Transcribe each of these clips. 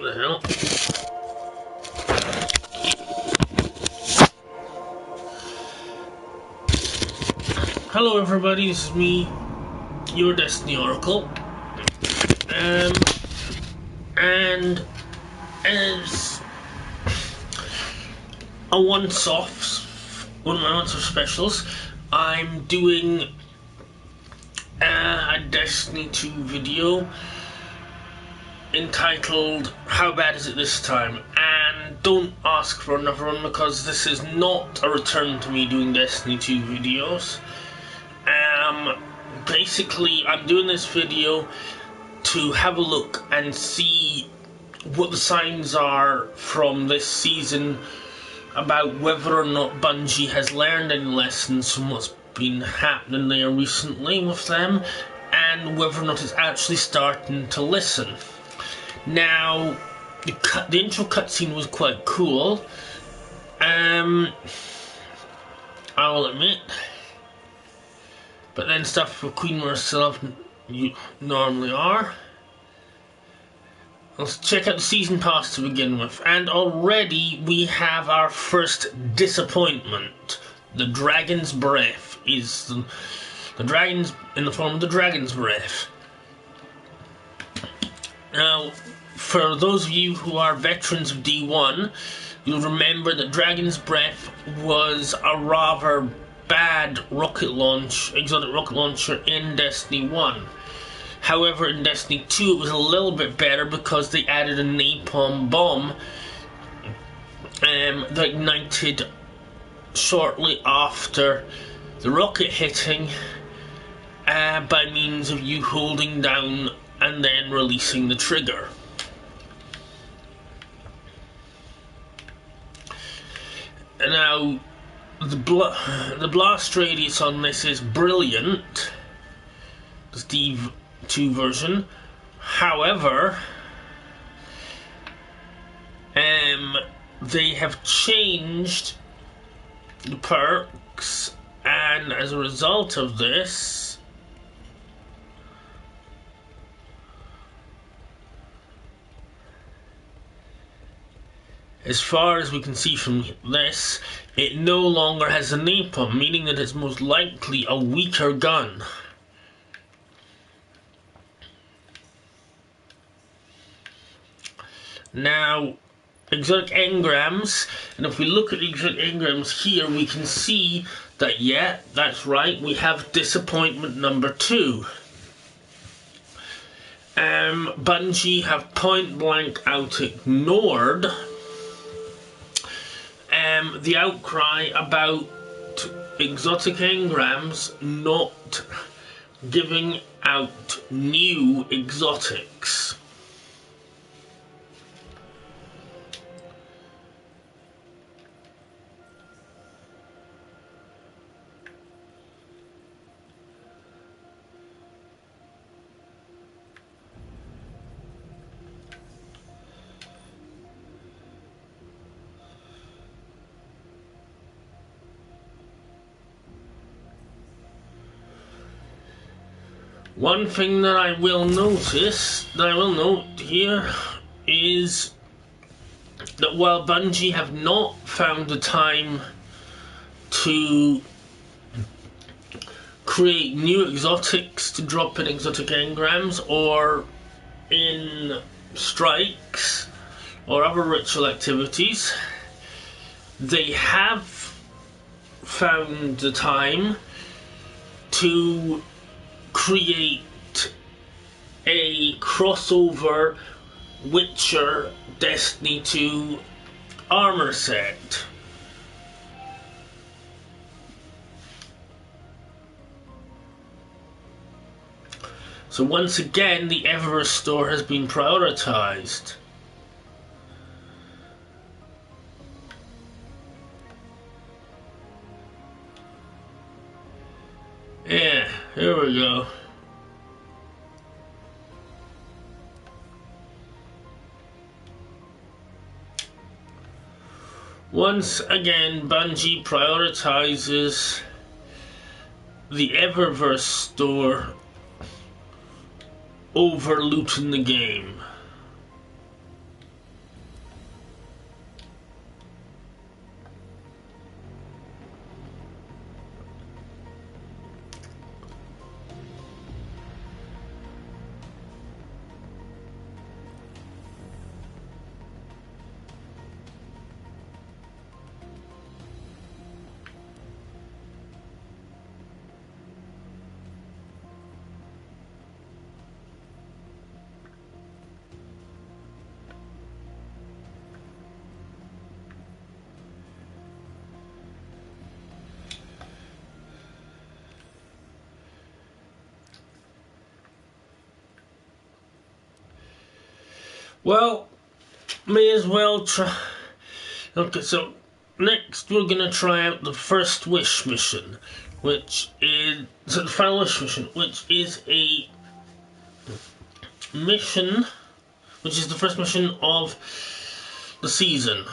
What the hell? Hello everybody, this is me, your Destiny Oracle. And as a once-off, one of my once-off specials, I'm doing a Destiny 2 video entitled How Bad Is It This Time? And don't ask for another one because this is not a return to me doing Destiny 2 videos. Basically I'm doing this video to have a look and see what the signs are from this season about whether or not Bungie has learned any lessons from what's been happening there recently with them, and whether or not it's actually starting to listen. Now, the intro cutscene was quite cool, I will admit, but then stuff for Queen Marcella you normally are. Let's check out the season pass to begin with, and already we have our first disappointment. The Dragon's Breath is the dragons in the form of the Dragon's Breath. Now, for those of you who are veterans of D1, you'll remember that Dragon's Breath was a rather bad exotic rocket launcher in Destiny 1. However, in Destiny 2 it was a little bit better because they added a napalm bomb that ignited shortly after the rocket hitting by means of you holding down and then releasing the trigger. Now, the blast radius on this is brilliant, the Steve 2 version. However, they have changed the perks, and as a result of this, as far as we can see from this, it no longer has a napalm, meaning that it's most likely a weaker gun. Now, exotic engrams, and if we look at the exotic engrams here, we can see that, yeah, that's right, we have disappointment number 2. Bungie have point blank out ignored the outcry about exotic engrams not giving out new exotics. One thing that I will note here is that while Bungie have not found the time to create new exotics to drop in exotic engrams or in strikes or other ritual activities, they have found the time to create a crossover Witcher Destiny 2 armor set. So once again, the Eververse store has been prioritized. Yeah, here we go. Once again, Bungie prioritizes the Eververse store over looting the game. Well, may as well try. Okay, so next we're gonna try out the First Wish mission, which is the Final Wish mission, which is a mission, which is the first mission of the season.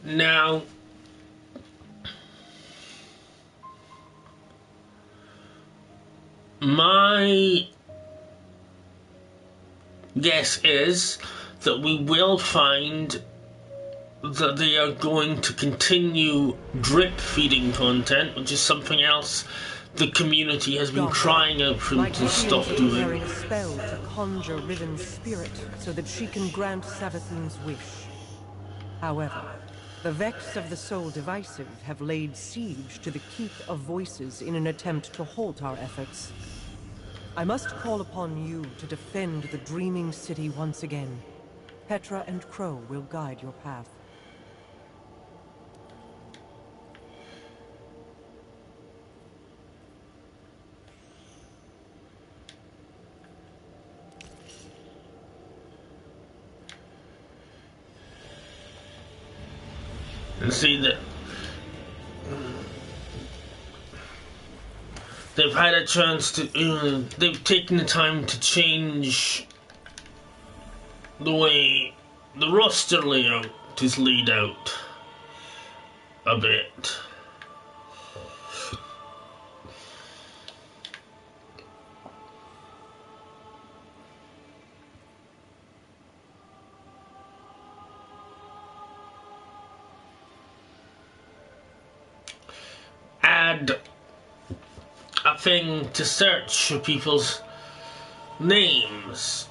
Now, my guess is that we will find that they are going to continue drip feeding content, which is something else the community has been crying out for them to stop doing. Preparing a spell to conjure Riven's spirit so that she can grant Savathun's wish. However, the Vex of the Soul Divisive have laid siege to the Keep of Voices in an attempt to halt our efforts. I must call upon you to defend the Dreaming City once again. Petra and Crow will guide your path. And see that they've had a chance to, they've taken the time to change the way the roster layout is laid out a bit. Add a thing to search for people's names,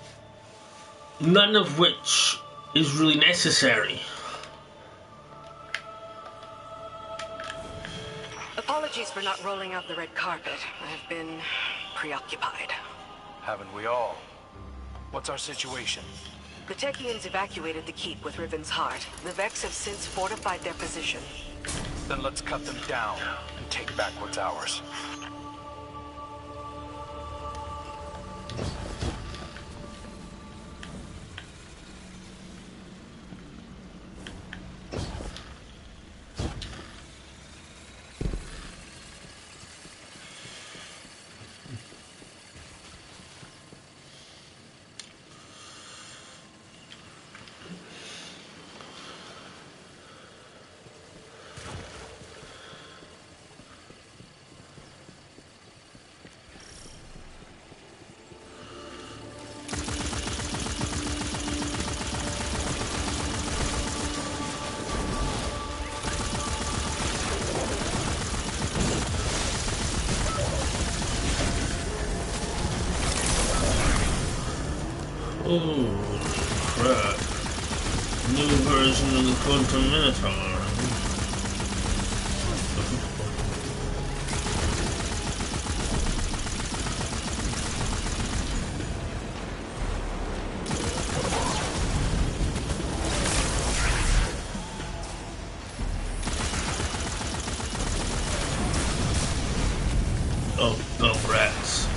none of which is really necessary. Apologies for not rolling out the red carpet. I've been preoccupied. Haven't we all? What's our situation? The Techians evacuated the keep with Riven's heart. The Vex have since fortified their position. Then let's cut them down and take back what's ours. Oh crap. New version of the Quantum Minotaur. Oh, rats.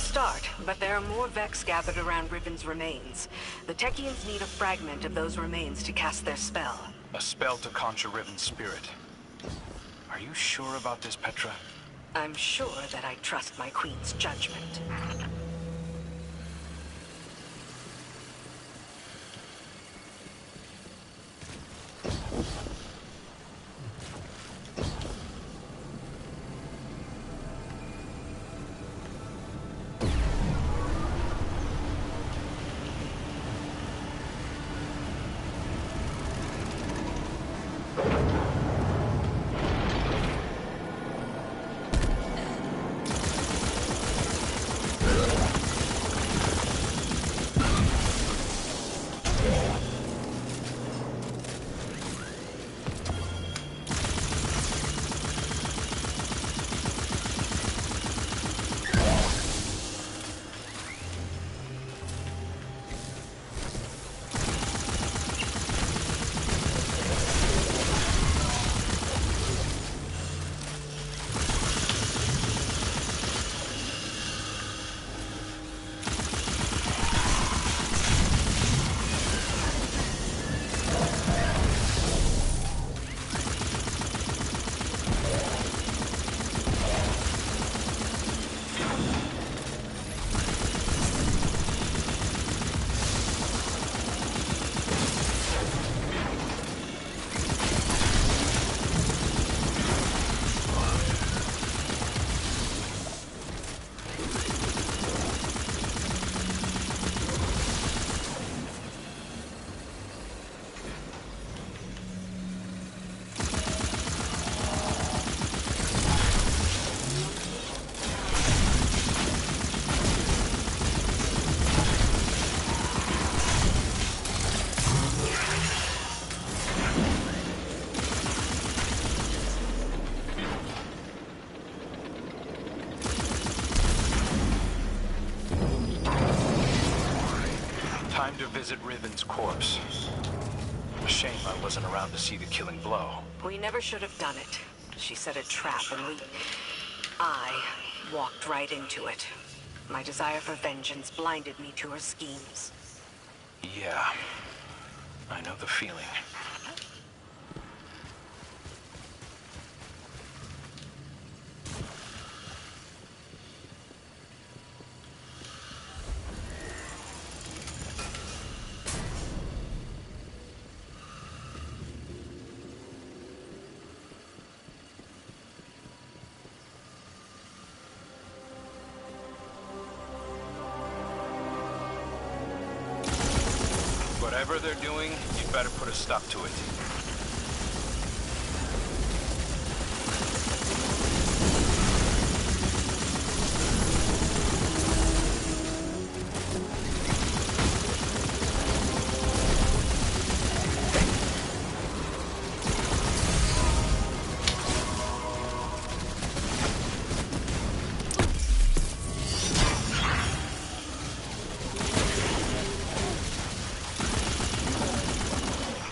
start, but there are more Vex gathered around Riven's remains. The Techeuns need a fragment of those remains to cast their spell. A spell to conjure Riven's spirit. Are you sure about this, Petra? I'm sure that I trust my queen's judgment. Time to visit Riven's corpse. Shame I wasn't around to see the killing blow. We never should have done it. She set a trap and I walked right into it. My desire for vengeance blinded me to her schemes. Yeah, I know the feeling. Whatever they're doing, you'd better put a stop to it.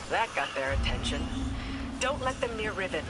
That got their attention. Don't let them near Riven.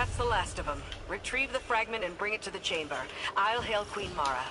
That's the last of them. Retrieve the fragment and bring it to the chamber. I'll hail Queen Mara.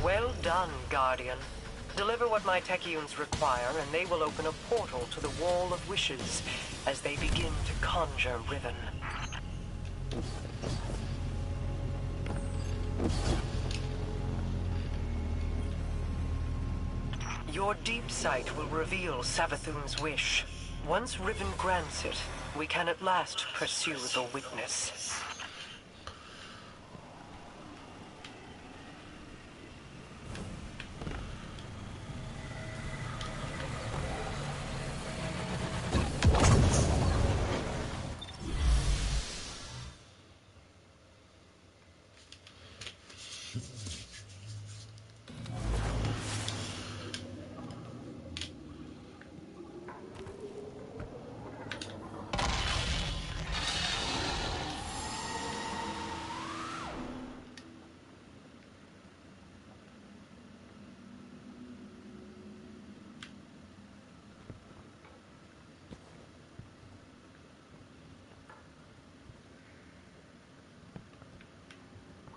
Well done, Guardian. Deliver what my Techeuns require, and they will open a portal to the Wall of Wishes as they begin to conjure Riven. Your deep sight will reveal Savathun's wish. Once Riven grants it, we can at last pursue the witness.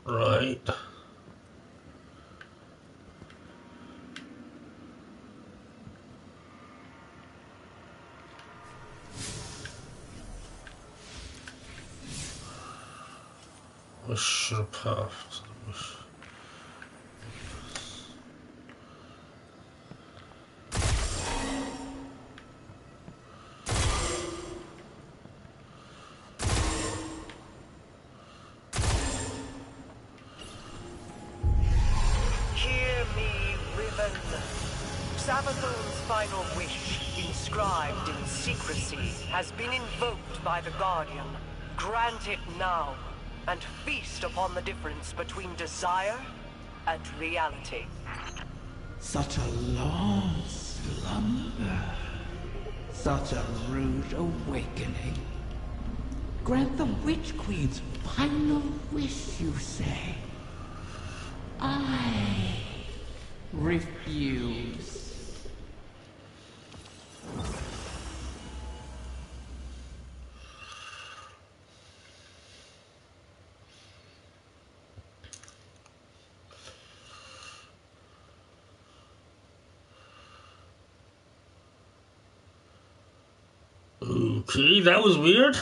Right. Wish the path to the wish. Hear me, Riven. Savathun's final wish, inscribed in secrecy, has been invoked by the Guardian. Grant it now, and feast upon the difference between desire and reality. Such a long slumber. Such a rude awakening. Grant the Witch Queen's final wish, you say? I refuse. Okay, that was weird.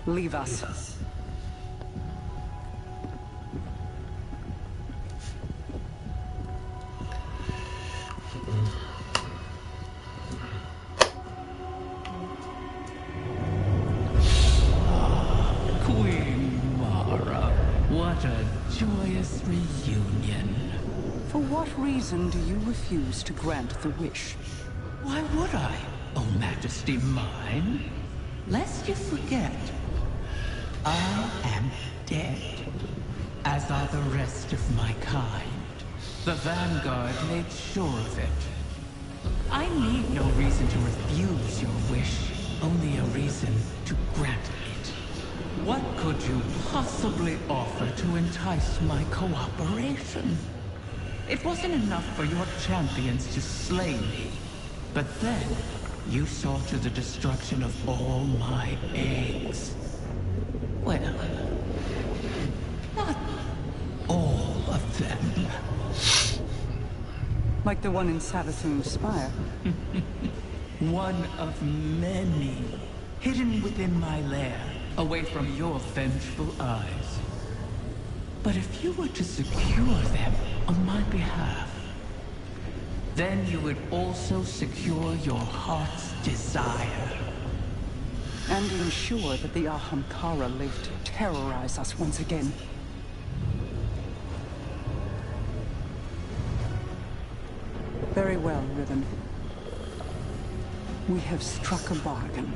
Leave us. Queen Mara, what a joyous reunion. For what reason do you refuse to grant the wish? Why would I, O Majesty mine? Lest you forget, I am dead, as are the rest of my kind. The Vanguard made sure of it. I need no reason to refuse your wish, only a reason to grant it. What could you possibly offer to entice my cooperation? It wasn't enough for your champions to slay me, but then you saw to the destruction of all my eggs. Well, not all of them. Like the one in Savathun's Spire. One of many, hidden within my lair, away from your vengeful eyes. But if you were to secure them on my behalf, then you would also secure your heart's desire. And ensure that the Ahamkara live to terrorize us once again. Very well, Riven. We have struck a bargain.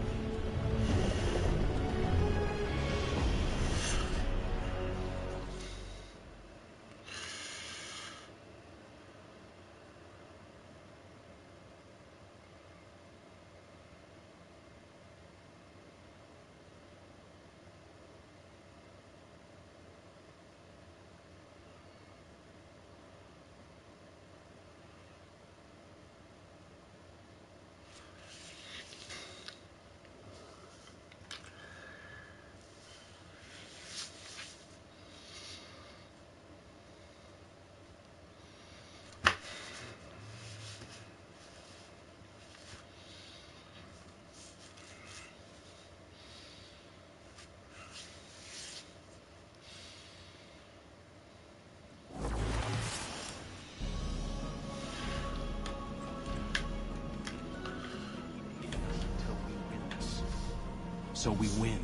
So we win,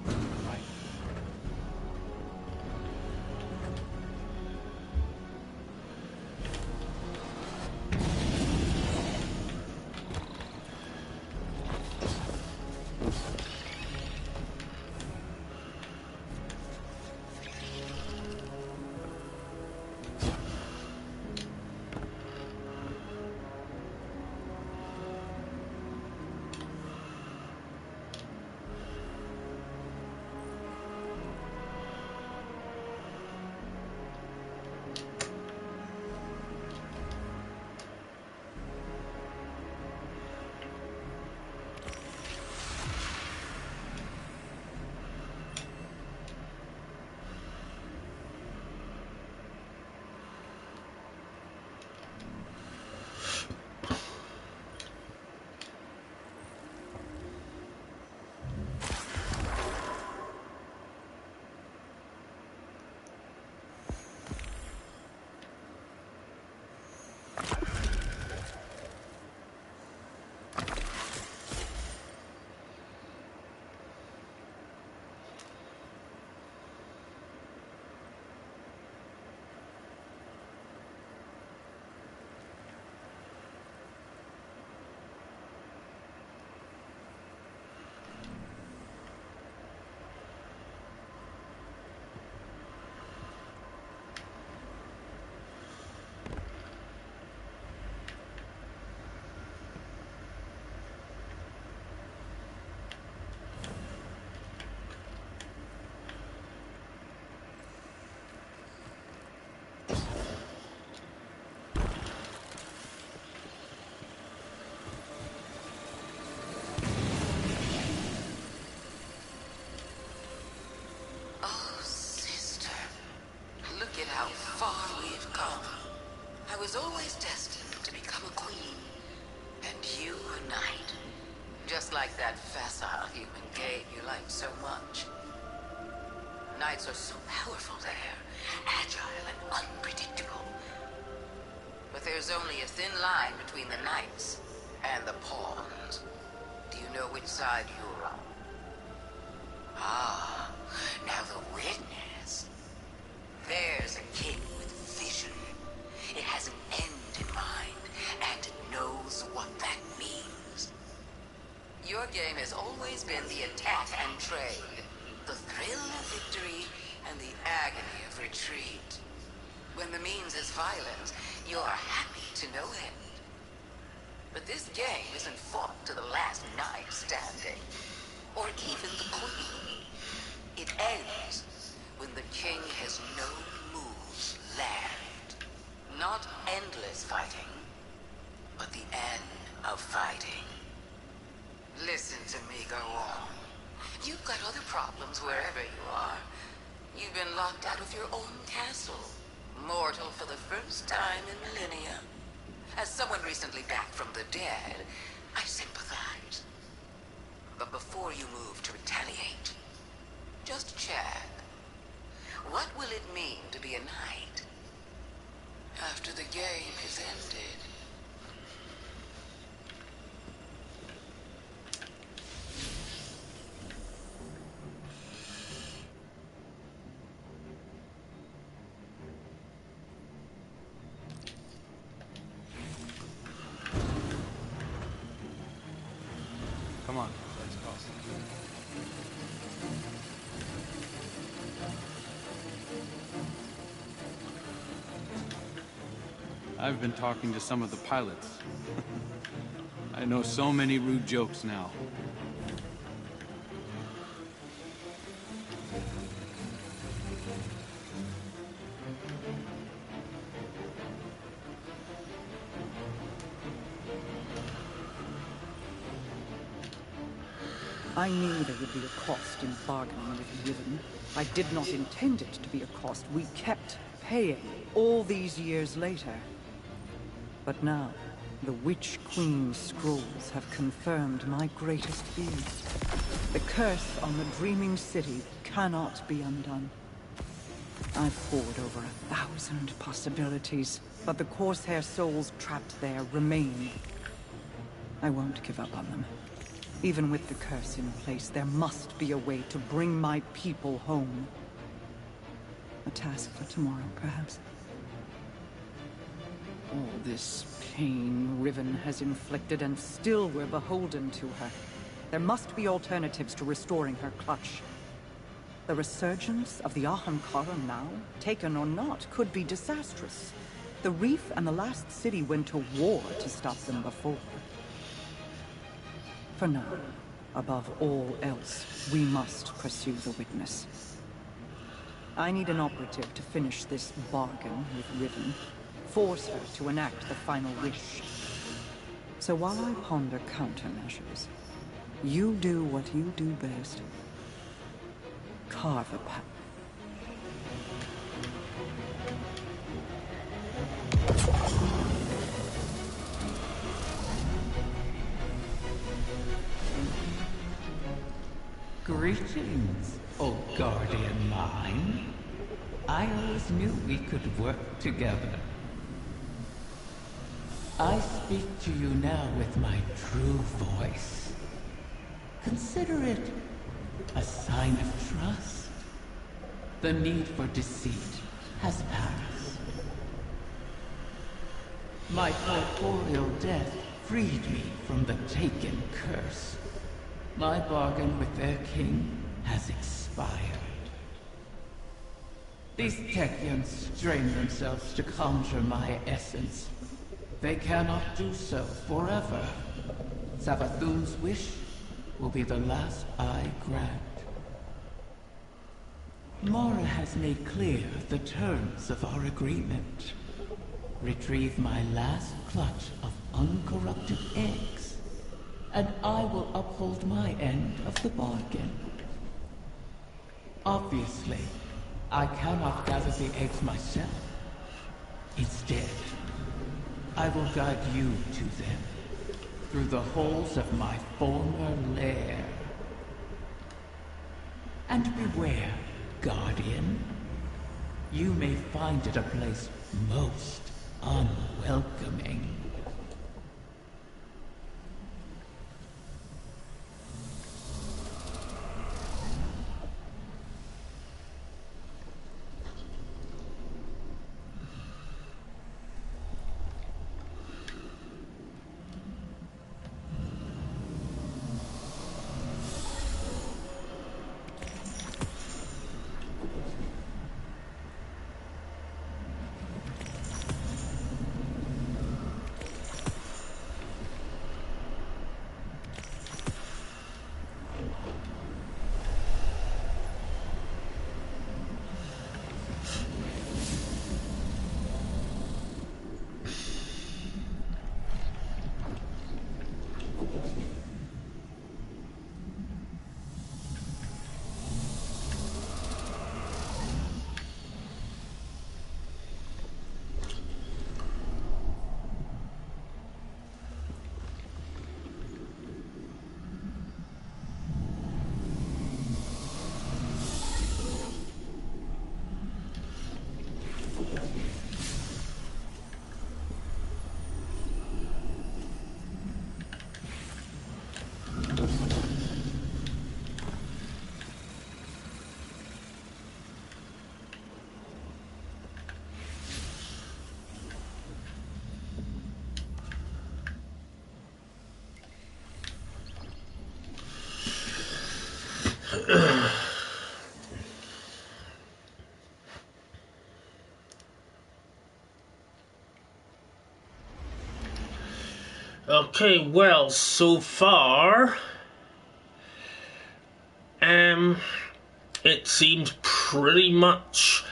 right? I was always destined to become a queen, and you a knight. Just like that facile human game you like so much. Knights are so powerful there, agile and unpredictable. But there's only a thin line between the knights and the pawns. Do you know which side you're on? Ah, now the witness. There's a king with vision. It has an end in mind, and it knows what that means. Your game has always been the attack and trade. The thrill when the means is violence, you're happy to no end. But this game isn't fought to the last knight standing, or even the queen. It ends when the king has no moves left. Not endless fighting, but the end of fighting. Listen to me go on. You've got other problems wherever you are. You've been locked out of your own castle, mortal for the first time in millennia. As someone recently back from the dead, I sympathize. But before you move to retaliate, just check. What will it mean to be a knight after the game is ended? Come on, let's go. I've been talking to some of the pilots. I know so many rude jokes now. I knew there would be a cost in bargaining with Riven. I did not intend it to be a cost we kept paying all these years later. But now, the Witch Queen's scrolls have confirmed my greatest fears. The curse on the Dreaming City cannot be undone. I've pored over 1,000 possibilities, but the Corsair souls trapped there remain. I won't give up on them. Even with the curse in place, there must be a way to bring my people home. A task for tomorrow, perhaps. All this pain Riven has inflicted, and still we're beholden to her. There must be alternatives to restoring her clutch. The resurgence of the Ahamkara now, taken or not, could be disastrous. The Reef and the last city went to war to stop them before. For now, above all else, we must pursue the witness. I need an operative to finish this bargain with Riven. Force her to enact the final wish. So while I ponder countermeasures, you do what you do best. Carve a path. Greetings, O guardian mine. I always knew we could work together. I speak to you now with my true voice. Consider it a sign of trust. The need for deceit has passed. My corporeal death freed me from the Taken curse. My bargain with their king has expired. These Technians strain themselves to conjure my essence. They cannot do so forever. Savathun's wish will be the last I grant. Mara has made clear the terms of our agreement. Retrieve my last clutch of uncorrupted eggs, and I will uphold my end of the bargain. Obviously, I cannot gather the eggs myself. Instead, I will guide you to them, through the holes of my former lair. And beware, Guardian. You may find it a place most unwelcoming. Okay, well, so far, it seems pretty much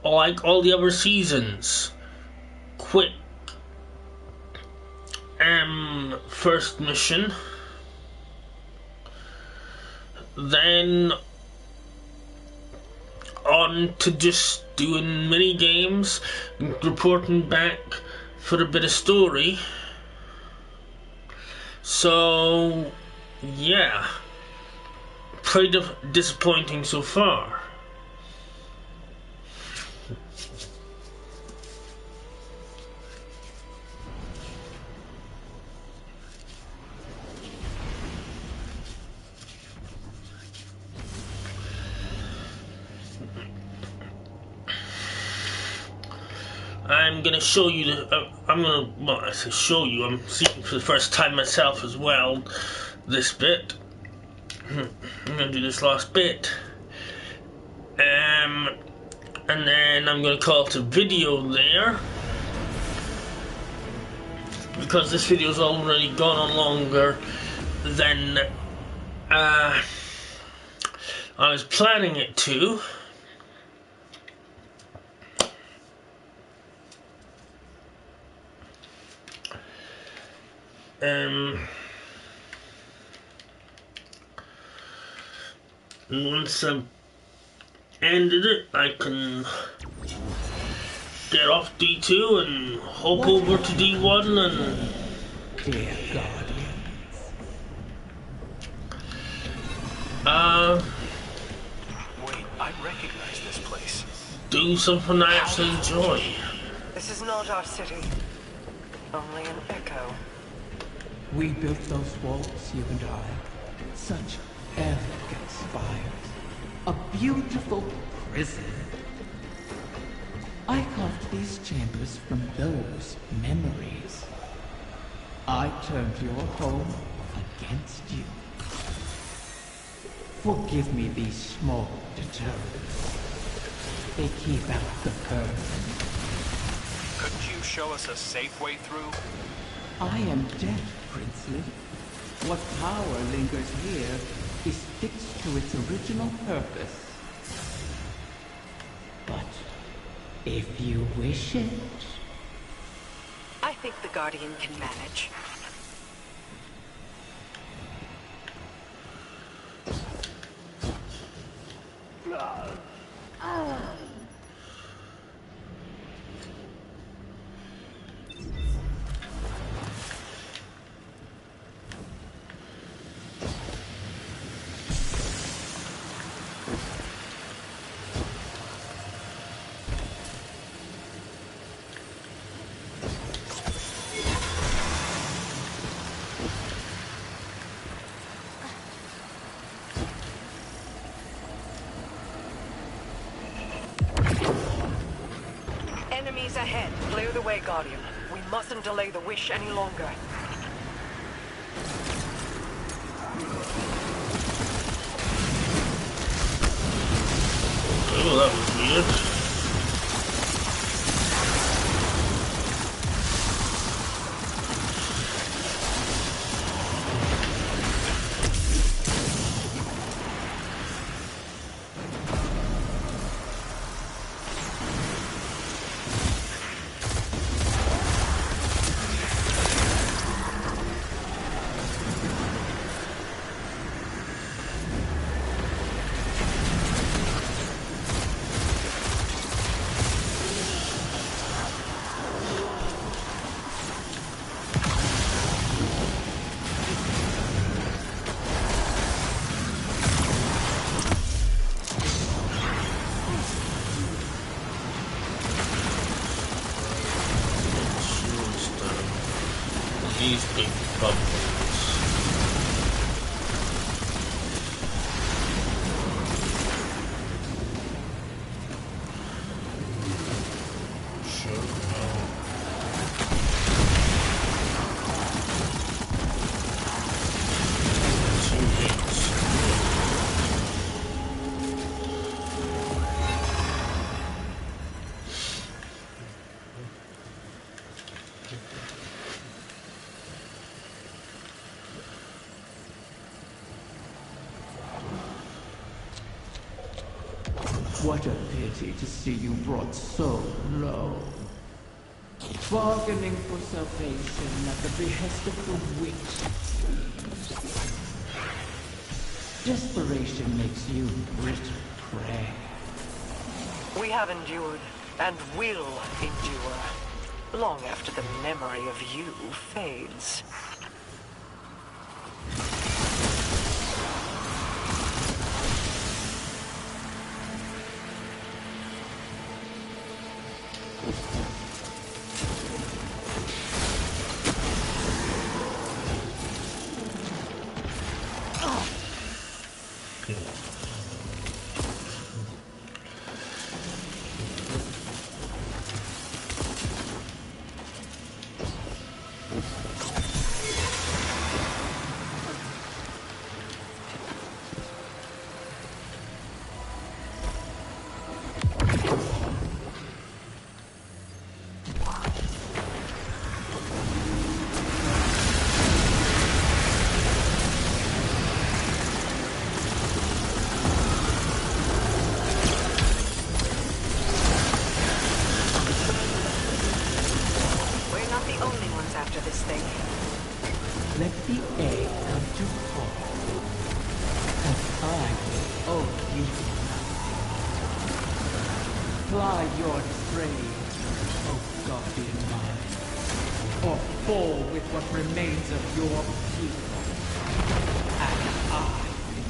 like all the other seasons. Quick, first mission, then on to just doing mini games, reporting back for a bit of story. So yeah, pretty disappointing so far. I'm gonna show you I say show you, I'm seeing for the first time myself as well, this bit. I'm gonna do this last bit. And then I'm gonna call it a video there, because this video's already gone on longer than I was planning it to. Once I've ended it, I can get off D2 and hop over to D1 and... Dear Guardian. Wait, I recognize this place. do something I actually enjoy. This is not our city. Only an echo. We built those walls, you and I. Such elegant spires. A beautiful prison. I carved these chambers from those memories. I turned your home against you. Forgive me these small deterrents. They keep out the curse. Couldn't you show us a safe way through? I am dead, Princely. What power lingers here is fixed to its original purpose. But if you wish it... I think the Guardian can manage. Enemies ahead. Clear the way, Guardian. We mustn't delay the wish any longer. Oh, that was weird. These big bubbles. Sure. Two hits. What a pity to see you brought so low. Bargaining for salvation at the behest of the witch. Desperation makes you brittle prey. We have endured, and will endure, long after the memory of you fades. Let the egg come to fall, and I will owe you nothing. Ply your trade, O guardian mine, or fall with what remains of your people, and I will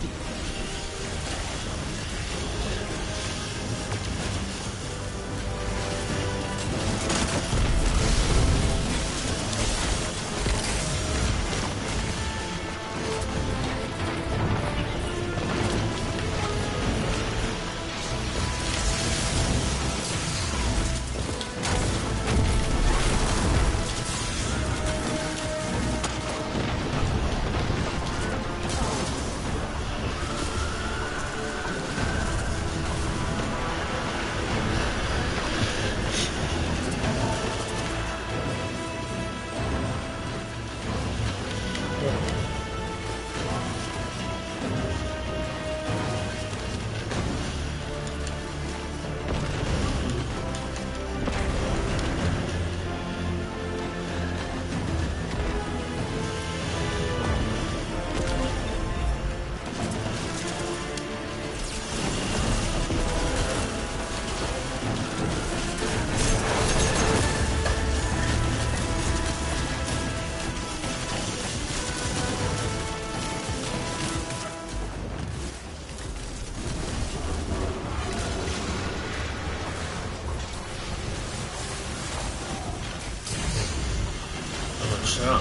Up.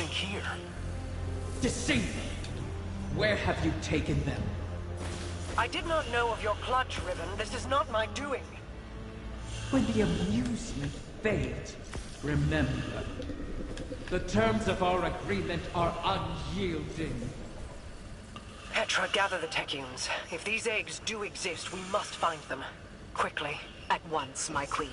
Here. Deceive me! Where have you taken them? I did not know of your clutch, Riven. This is not my doing. When the amusement fades, remember, the terms of our agreement are unyielding. Petra, gather the Techians. If these eggs do exist, we must find them. Quickly. At once, my queen.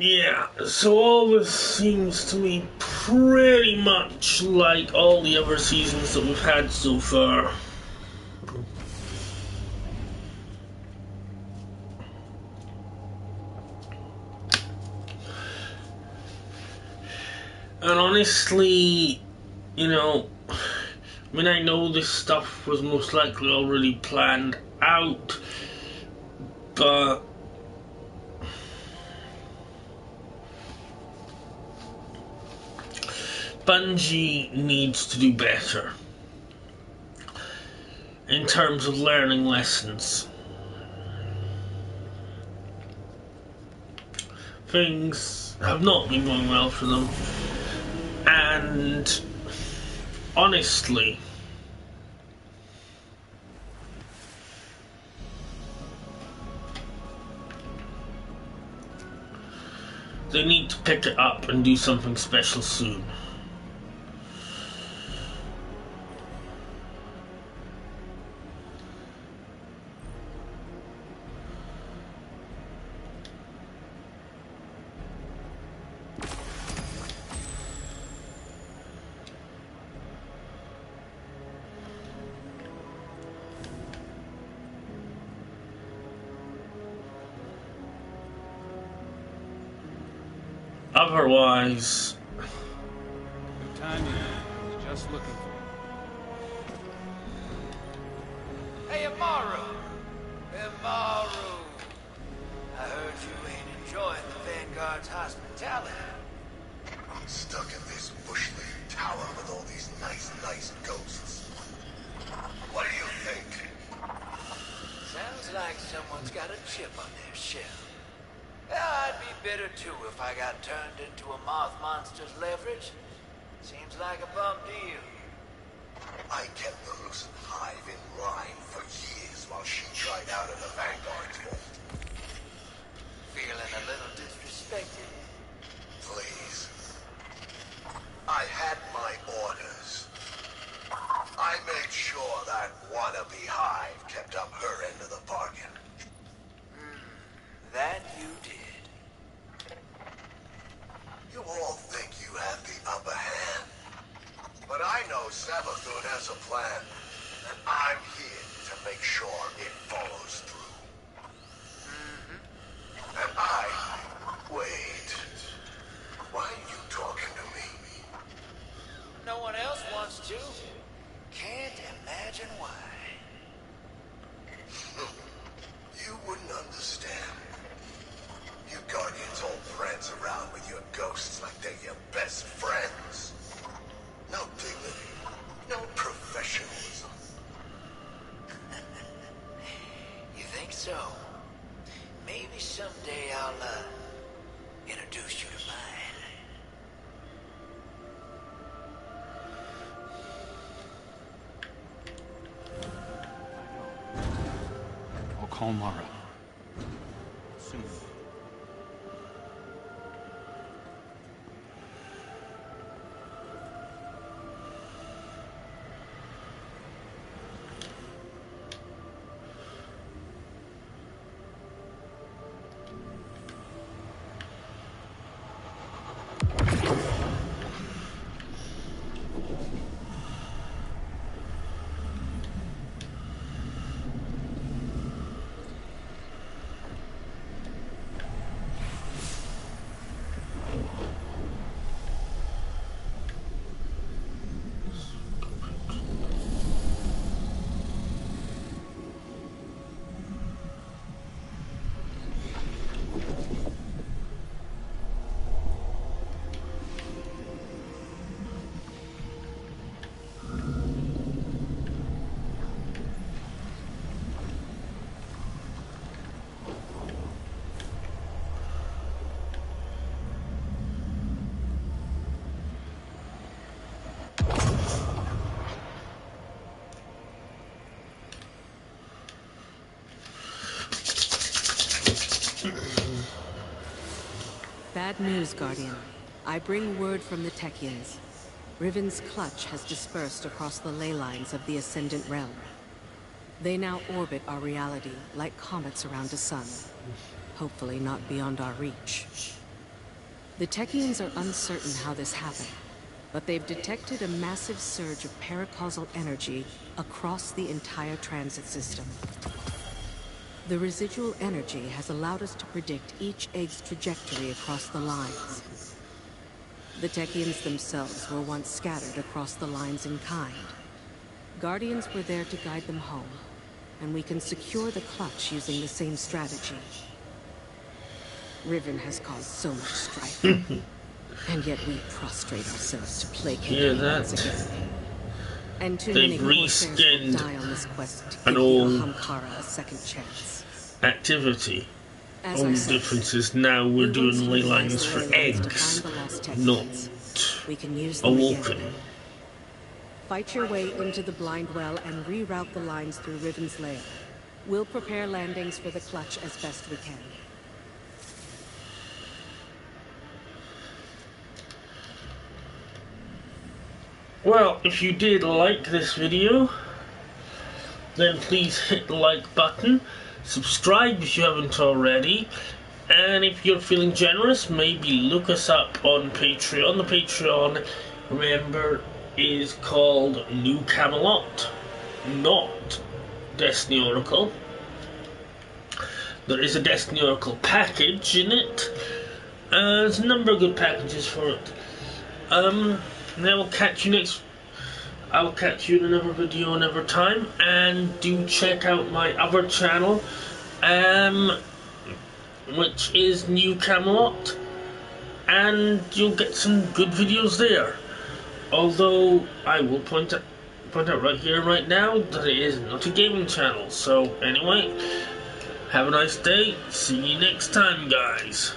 Yeah, so all this seems to me pretty much like all the other seasons that we've had so far. And honestly, you know, I mean, I know this stuff was most likely already planned out, but Bungie needs to do better in terms of learning lessons. Things have not been going well for them, and honestly, they need to pick it up and do something special soon. Otherwise, Good timing. I was just looking for you. Hey, Amaru! Amaru! I heard you ain't enjoying the Vanguard's hospitality. I'm stuck in this bushland tower with all these nice ghosts. What do you think? Sounds like someone's got a chip on their shell. I'd be bitter too if I got turned into a moth monster's leverage. Seems like a bum deal. I kept the Lucent Hive in line for years while she tried out in the Vanguard's vault. Feeling a little disrespected? Please. I had my orders. I made sure that wannabe Hive kept up her end of the bargain. That you did. You all think you have the upper hand. But I know Savathun has a plan, and I'm here to make sure it follows through. And wait. Why are you talking to me? No one else wants to. Can't imagine why. You wouldn't understand. You Guardians all prance around with your ghosts like they're your best friends. No dignity, no professionalism. You think so? Maybe someday I'll, introduce you to mine. I'll call Mara. Soon. Bad news, Guardian. I bring word from the Technians. Riven's clutch has dispersed across the ley lines of the Ascendant Realm. They now orbit our reality like comets around a sun. Hopefully not beyond our reach. The Techians are uncertain how this happened, but they've detected a massive surge of paracausal energy across the entire transit system. The residual energy has allowed us to predict each egg's trajectory across the lines. The Techians themselves were once scattered across the lines in kind. Guardians were there to guide them home, and we can secure the clutch using the same strategy. Riven has caused so much strife, and yet we prostrate ourselves to placate him once again. And too many Corsairs will die on this quest to give the Ahamkara a second chance. Activity. Only difference is now we're doing ley lines for eggs, not awoken. Fight your way into the blind well and reroute the lines through Riven's lair. We'll prepare landings for the clutch as best we can. Well, if you did like this video, then please hit the like button, subscribe if you haven't already, and if you're feeling generous, maybe look us up on Patreon. The Patreon, remember, is called New Camelot, not Destiny Oracle. There is a Destiny Oracle package in it. There's a number of good packages for it. And I will catch you I will catch you in another video another time, and do check out my other channel, which is New Camelot, and you'll get some good videos there. Although I will point out right here, right now, that it is not a gaming channel. So anyway, have a nice day. See you next time, guys.